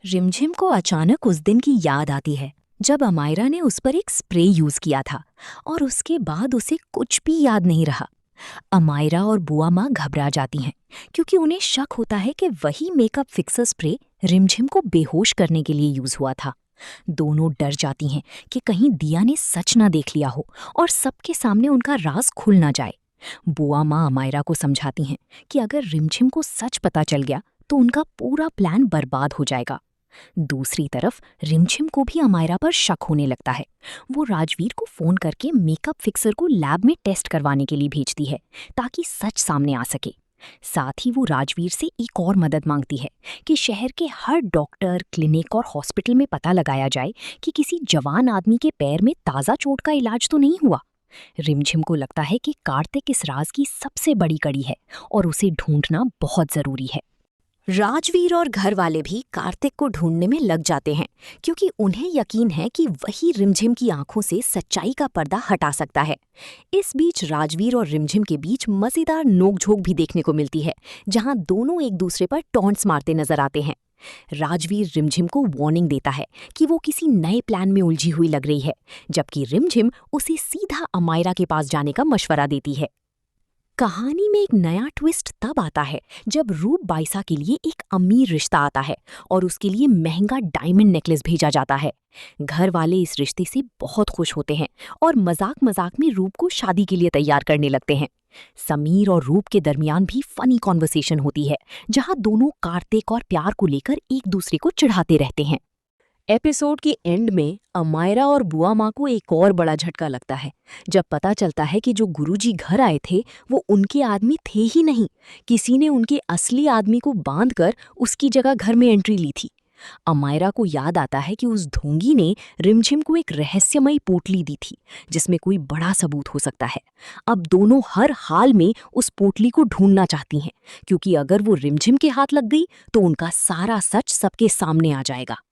रिमझिम को अचानक उस दिन की याद आती है जब अमायरा ने उस पर एक स्प्रे यूज किया था और उसके बाद उसे कुछ भी याद नहीं रहा। अमायरा और बुआ माँ घबरा जाती हैं क्योंकि उन्हें शक होता है कि वही मेकअप फिक्सर स्प्रे रिमझिम को बेहोश करने के लिए यूज हुआ था। दोनों डर जाती हैं कि कहीं दिया ने सच ना देख लिया हो और सबके सामने उनका राज खुल ना जाए। बुआ माँ अमायरा को समझाती हैं कि अगर रिमझिम को सच पता चल गया तो उनका पूरा प्लान बर्बाद हो जाएगा। दूसरी तरफ रिमझिम को भी अमायरा पर शक होने लगता है। वो राजवीर को फोन करके मेकअप फिक्सर को लैब में टेस्ट करवाने के लिए भेजती है ताकि सच सामने आ सके। साथ ही वो राजवीर से एक और मदद मांगती है कि शहर के हर डॉक्टर, क्लिनिक और हॉस्पिटल में पता लगाया जाए कि किसी जवान आदमी के पैर में ताज़ा चोट का इलाज तो नहीं हुआ। रिमझिम को लगता है कि कार्तिक इस राज की सबसे बड़ी कड़ी है और उसे ढूंढना बहुत जरूरी है। राजवीर और घर वाले भी कार्तिक को ढूंढने में लग जाते हैं क्योंकि उन्हें यकीन है कि वही रिमझिम की आंखों से सच्चाई का पर्दा हटा सकता है। इस बीच राजवीर और रिमझिम के बीच मजेदार नोकझोंक भी देखने को मिलती है, जहां दोनों एक दूसरे पर टॉन्ट्स मारते नजर आते हैं। राजवीर रिमझिम को वार्निंग देता है कि वो किसी नए प्लान में उलझी हुई लग रही है, जबकि रिमझिम उसे सीधा अमायरा के पास जाने का मशवरा देती है। कहानी में एक नया ट्विस्ट तब आता है जब रूप बाइसा के लिए एक अमीर रिश्ता आता है और उसके लिए महंगा डायमंड नेकलेस भेजा जाता है। घर वाले इस रिश्ते से बहुत खुश होते हैं और मजाक मजाक में रूप को शादी के लिए तैयार करने लगते हैं। समीर और रूप के दरमियान भी फनी कॉन्वर्सेशन होती है, जहां दोनों कार्तिक और प्यार को लेकर एक दूसरे को चिढ़ाते रहते हैं। एपिसोड के एंड में अमायरा और बुआ माँ को एक और बड़ा झटका लगता है जब पता चलता है कि जो गुरुजी घर आए थे वो उनके आदमी थे ही नहीं। किसी ने उनके असली आदमी को बांधकर उसकी जगह घर में एंट्री ली थी। अमायरा को याद आता है कि उस ढोंगी ने रिमझिम को एक रहस्यमयी पोटली दी थी जिसमें कोई बड़ा सबूत हो सकता है। अब दोनों हर हाल में उस पोटली को ढूंढना चाहती हैं क्योंकि अगर वो रिमझिम के हाथ लग गई तो उनका सारा सच सबके सामने आ जाएगा।